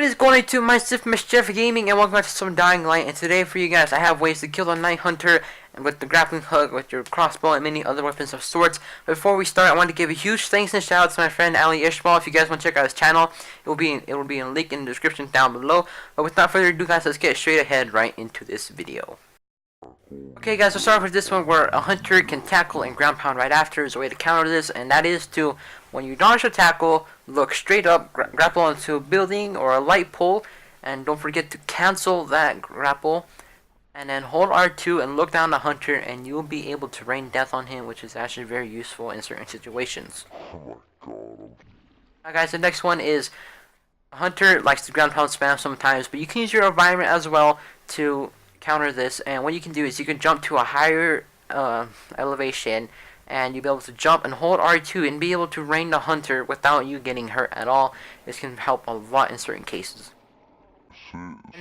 What is going to my Imfamousjeff Gaming, and welcome back to some Dying Light. And today for you guys I have ways to kill the Night Hunter and with the grappling hook, with your crossbow, and many other weapons of sorts. Before we start, I want to give a huge thanks and shout out to my friend Ali Ishmael. If you guys want to check out his channel, it will be a link in the description down below. But without further ado guys, let's get straight ahead right into this video. Okay guys, let's start with this one where a hunter can tackle and ground pound right after. There's a way to counter this, and that is to, when you dodge a tackle, look straight up, grapple onto a building or a light pole, and don't forget to cancel that grapple, and then hold R2 and look down the hunter, and you'll be able to rain death on him, which is actually very useful in certain situations. Now guys, the next one is, a hunter likes to ground pound spam sometimes, but you can use your environment as well to counter this. And what you can do is you can jump to a higher elevation, and you'll be able to jump and hold R2 and be able to rain the hunter without you getting hurt at all. This can help a lot in certain cases.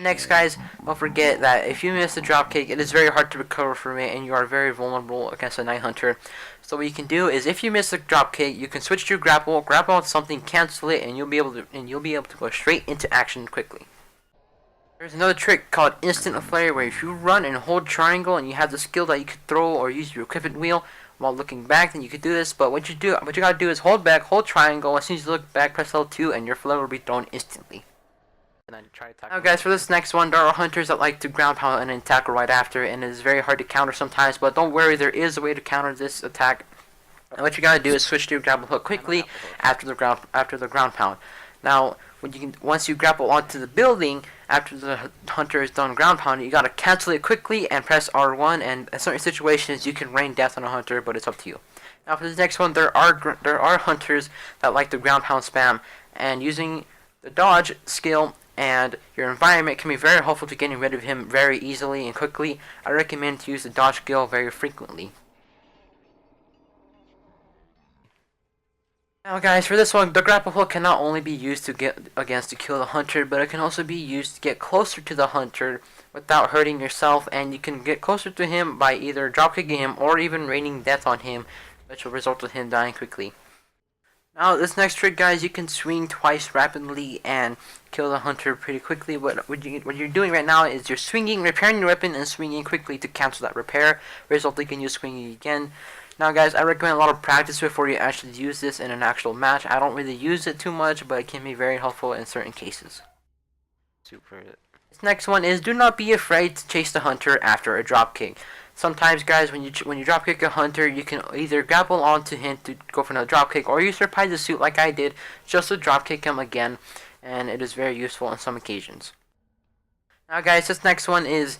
Next guys, don't forget that if you miss the dropkick, it is very hard to recover from it, and you are very vulnerable against a Night Hunter. So what you can do is, if you miss the dropkick, you can switch to grapple on something, cancel it, and you'll be able to go straight into action quickly. There's another trick called Instant Flare, where if you run and hold triangle and you have the skill that you could throw or use your equipment wheel while looking back, then you could do this. But what you gotta do is hold back, hold triangle. As soon as you look back, press L2, and your flare will be thrown instantly. And then now guys, for this next one, there are hunters that like to ground pound and then tackle right after, and it is very hard to counter sometimes. But don't worry, there is a way to counter this attack. And what you gotta do is switch to your grapple hook quickly after the ground pound. Now, once you grapple onto the building after the hunter is done ground pounding, you gotta cancel it quickly and press R1. And in certain situations, you can rain death on a hunter, but it's up to you. Now, for this next one, there are hunters that like the ground pound spam, and using the dodge skill and your environment can be very helpful to getting rid of him very easily and quickly. I recommend to use the dodge skill very frequently. Now guys, for this one, the grapple hook can not only be used to kill the hunter, but it can also be used to get closer to the hunter without hurting yourself, and you can get closer to him by either dropkicking him or even raining death on him, which will result in him dying quickly. Now this next trick guys, you can swing twice rapidly and kill the hunter pretty quickly. What you're doing right now is you're swinging, repairing your weapon, and swinging quickly to cancel that repair, resulting in you swinging again. Now guys, I recommend a lot of practice before you actually use this in an actual match. I don't really use it too much, but it can be very helpful in certain cases. This next one is, do not be afraid to chase the hunter after a dropkick. Sometimes guys, when you dropkick a hunter, you can either grapple onto him to go for another dropkick, or you surprise the suit like I did just to dropkick him again, and it is very useful on some occasions. Now guys, this next one is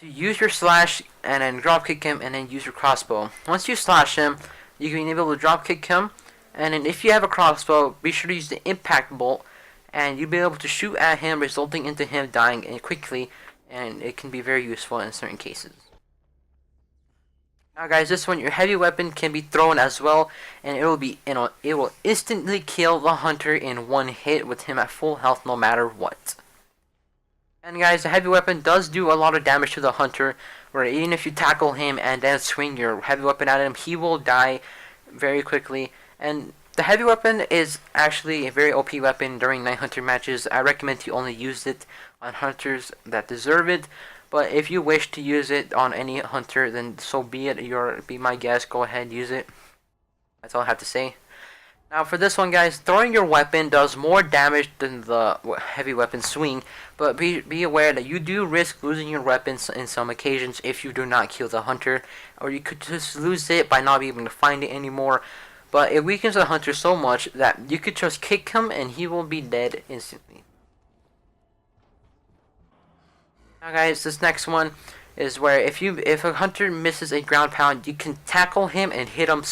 to use your slash and then dropkick him, and then use your crossbow. Once you slash him, you can be able to dropkick him, and then if you have a crossbow, be sure to use the impact bolt, and you'll be able to shoot at him, resulting into him dying quickly, and it can be very useful in certain cases. Now guys, this one, your heavy weapon can be thrown as well, and it will instantly kill the hunter in one hit with him at full health no matter what. And guys, the heavy weapon does do a lot of damage to the hunter, where even if you tackle him and then swing your heavy weapon at him, he will die very quickly. And the heavy weapon is actually a very OP weapon during Night Hunter matches. I recommend you only use it on hunters that deserve it. But if you wish to use it on any hunter, then so be it. Be my guest. Go ahead, use it. That's all I have to say. Now for this one guys, throwing your weapon does more damage than the heavy weapon swing, but be aware that you do risk losing your weapons in some occasions if you do not kill the hunter, or you could just lose it by not being able to find it anymore. But it weakens the hunter so much that you could just kick him and he will be dead instantly. Now guys, this next one is where if a hunter misses a ground pound, you can tackle him and hit him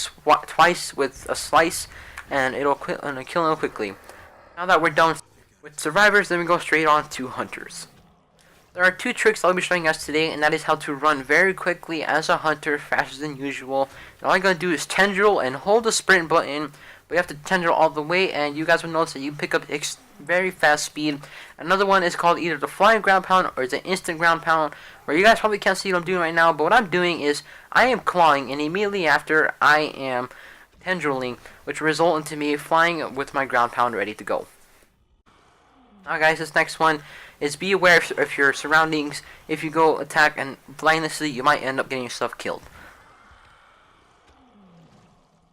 twice with a slice, and it'll kill him quickly. Now that we're done with survivors, then we go straight on to hunters. There are two tricks I'll be showing us today, and that is how to run very quickly as a hunter, faster than usual. And all you're going to do is tendril and hold the sprint button, but you have to tendril all the way, and you guys will notice that you pick up very fast speed. Another one is called either the flying ground pound or the instant ground pound, where you guys probably can't see what I'm doing right now, but what I'm doing is I am clawing, and immediately after I am tendriling, which result into me flying with my ground pound ready to go. Now guys, this next one is be aware of your surroundings. If you go attack and blindlessly, you might end up getting yourself killed.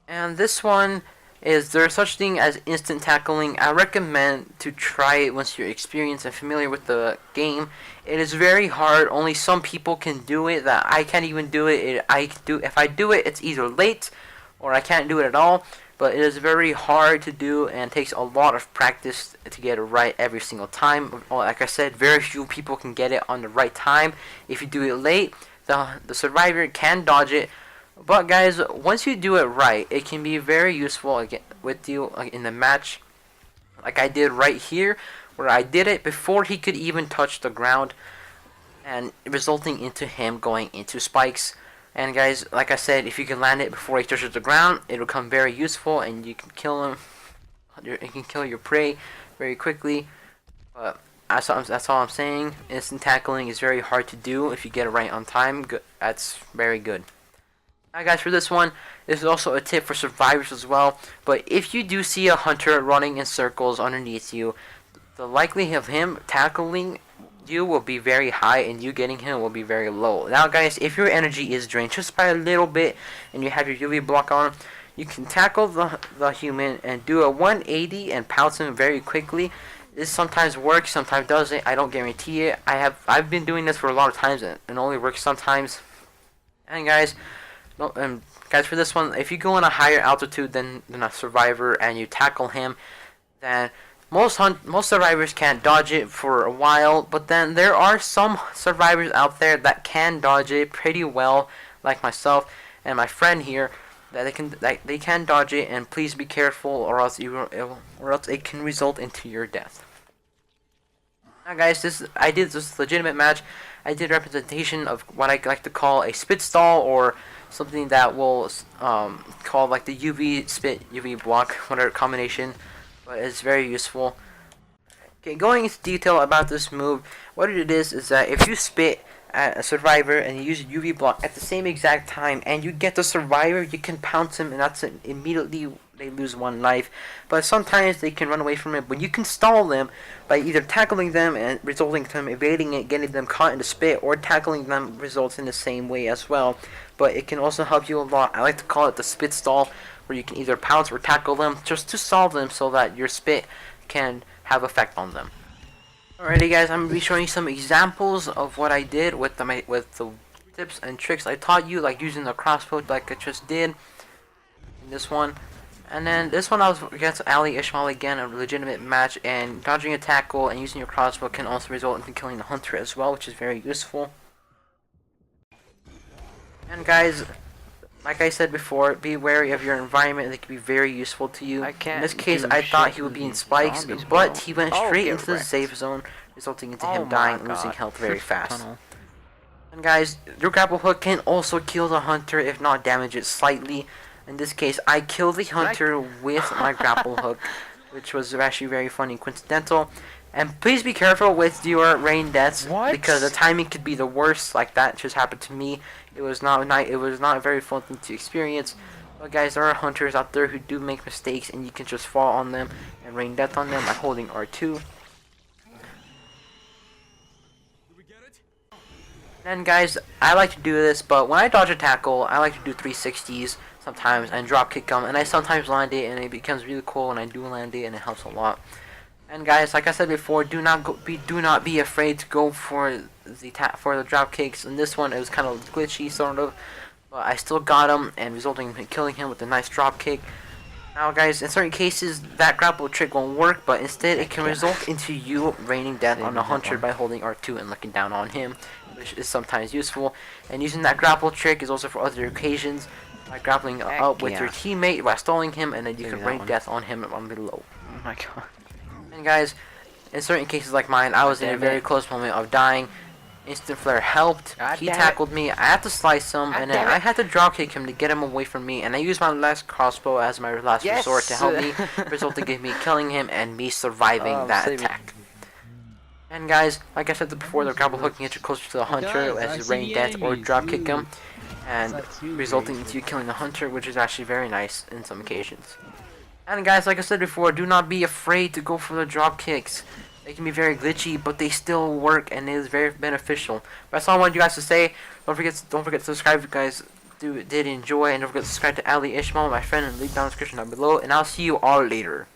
And this one is there's such thing as instant tackling. I recommend to try it once you're experienced and familiar with the game. It is very hard. Only some people can do it. That I can't even do it. If I do it, it's either late or I can't do it at all. But it is very hard to do and takes a lot of practice to get it right every single time. Like I said, very few people can get it on the right time. If you do it late, the survivor can dodge it. But guys, once you do it right, it can be very useful with you in the match. Like I did right here, where I did it before he could even touch the ground, and resulting into him going into spikes. And guys, like I said, if you can land it before he touches the ground, it'll become very useful, and you can kill him. You can kill your prey very quickly. But that's all I'm saying. Instant tackling is very hard to do if you get it right on time. That's very good. Alright guys, for this one, this is also a tip for survivors as well. But if you do see a hunter running in circles underneath you, the likelihood of him tackling you will be very high, and you getting him will be very low. Now guys, if your energy is drained just by a little bit and you have your UV block on, you can tackle the human and do a 180 and pounce him very quickly. This sometimes works, sometimes doesn't. I don't guarantee it. I've been doing this for a lot of times and it only works sometimes. And guys, for this one, if you go on a higher altitude than a survivor and you tackle him, then most survivors can't dodge it for a while. But then there are some survivors out there that can dodge it pretty well, like myself and my friend here, that they can dodge it. And please be careful, or else it can result into your death. Now guys, I did this legitimate match. I did representation of what I like to call a spit stall, or something that will call like the UV spit UV block, whatever combination, but it's very useful. Okay, going into detail about this move, what it is that if you spit at a survivor and you use a UV block at the same exact time and you get the survivor, you can pounce him, and that's it. Immediately they lose one life. But sometimes they can run away from it, but you can stall them by either tackling them and resulting to them evading it, getting them caught in the spit, or tackling them results in the same way as well. But it can also help you a lot. I like to call it the spit stall, where you can either pounce or tackle them just to stall them so that your spit can have effect on them. Alrighty guys, I'm going to be showing you some examples of what I did with the tips and tricks I taught you, like using the crossbow like I just did in this one. And then this one I was against Ali Ishmael again, a legitimate match, and dodging a tackle and using your crossbow can also result in killing the hunter as well, which is very useful. And guys, like I said before, be wary of your environment. They can be very useful to you. In this case, I thought he would be in spikes, but he went straight into the safe zone, resulting into him dying and losing health very fast. And guys, your grapple hook can also kill the hunter, if not damage it slightly. In this case, I killed the hunter with my grapple hook, which was actually very funny and coincidental. And please be careful with your rain deaths, because the timing could be the worst. Like that just happened to me. It was not a very fun thing to experience. But guys, there are hunters out there who do make mistakes, and you can just fall on them and rain death on them by holding R2. And guys, I like to do this, but when I dodge a tackle, I like to do 360s sometimes and drop kick them, and I sometimes land it, and it becomes really cool when I do land it, and it helps a lot. And guys, like I said before, do not be afraid to go for the drop kicks. In this one, it was kind of glitchy, sort of, but I still got him, and resulting in killing him with a nice drop kick. Now, guys, in certain cases, that grapple trick won't work, but instead, it can result into you raining death on the hunter by holding R2 and looking down on him, which is sometimes useful. And using that grapple trick is also for other occasions, by grappling up with your teammate by stalling him, and then you can rain death on him from below. Oh my god. And guys, in certain cases like mine, I was in a very close moment of dying. Instant flare helped. He tackled me. I had to slice him, and then I had to drop kick him to get him away from me. And I used my last crossbow as my last resort to help me, resulting in me killing him and me surviving that attack. And guys, like I said before, the grapple hook can get you closer to the hunter as you rain death or drop kick him, and resulting into you killing the hunter, which is actually very nice in some occasions. And guys, like I said before, do not be afraid to go for the drop kicks. They can be very glitchy, but they still work, and it is very beneficial. But that's all I wanted you guys to say. Don't forget to subscribe if you guys did enjoy, and don't forget to subscribe to Ali Ishmael, my friend, and leave down in the description down below. And I'll see you all later.